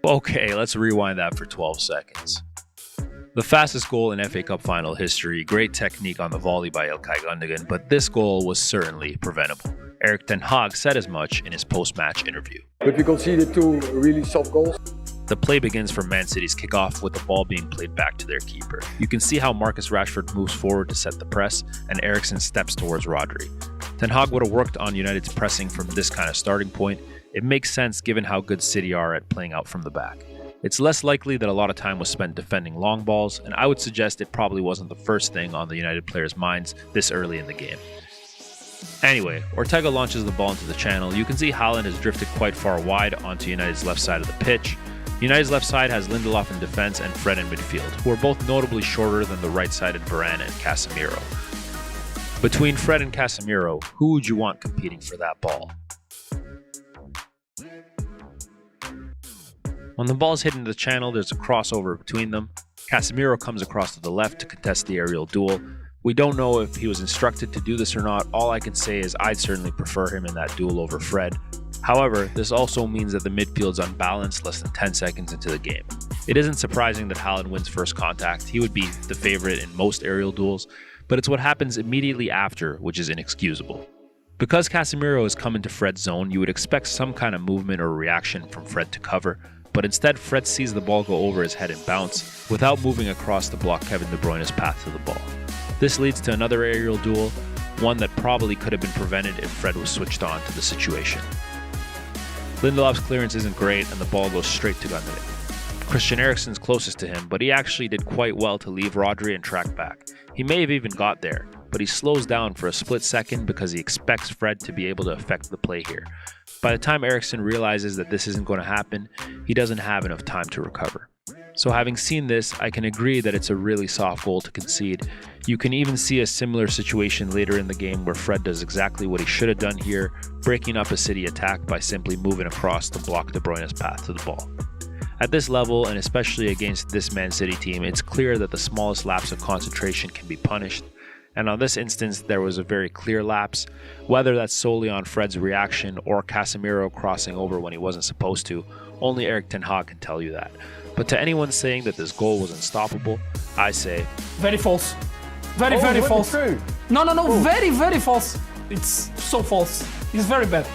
Okay, let's rewind that for 12 seconds. The fastest goal in FA Cup final history, great technique on the volley by İlkay Gündoğan, but this goal was certainly preventable. Erik ten Hag said as much in his post-match interview. But we conceded two really soft goals. The play begins from Man City's kickoff with the ball being played back to their keeper. You can see how Marcus Rashford moves forward to set the press, and Eriksen steps towards Rodri. Ten Hag would have worked on United's pressing from this kind of starting point. It makes sense given how good City are at playing out from the back. It's less likely that a lot of time was spent defending long balls, and I would suggest it probably wasn't the first thing on the United players' minds this early in the game. Anyway, Ortega launches the ball into the channel. You can see Haaland has drifted quite far wide onto United's left side of the pitch. United's left side has Lindelof in defense and Fred in midfield, who are both notably shorter than the right-sided Bruyne and Casemiro. Between Fred and Casemiro, who would you want competing for that ball? When the ball is hit into the channel, there's a crossover between them. Casemiro comes across to the left to contest the aerial duel. We don't know if he was instructed to do this or not. All I can say is I'd certainly prefer him in that duel over Fred. However, this also means that the midfield's unbalanced less than 10 seconds into the game. It isn't surprising that Haaland wins first contact. He would be the favorite in most aerial duels, but it's what happens immediately after which is inexcusable. Because Casemiro has come into Fred's zone, you would expect some kind of movement or reaction from Fred to cover, but instead Fred sees the ball go over his head and bounce without moving across to block Kevin De Bruyne's path to the ball. This leads to another aerial duel, one that probably could have been prevented if Fred was switched on to the situation. Lindelof's clearance isn't great and the ball goes straight to Gündoğan. Christian Eriksen's closest to him, but he actually did quite well to leave Rodri and track back. He may have even got there, but he slows down for a split second because he expects Fred to be able to affect the play here. By the time Eriksen realizes that this isn't going to happen, he doesn't have enough time to recover. So having seen this, I can agree that it's a really soft goal to concede. You can even see a similar situation later in the game where Fred does exactly what he should have done here, breaking up a City attack by simply moving across to block De Bruyne's path to the ball. At this level, and especially against this Man City team, it's clear that the smallest lapse of concentration can be punished. And on this instance, there was a very clear lapse, whether that's solely on Fred's reaction or Casemiro crossing over when he wasn't supposed to. Only Erik ten Hag can tell you that. But to anyone saying that this goal was unstoppable, I say... Very false. Very false. True. No, very false. It's so false. It's very bad.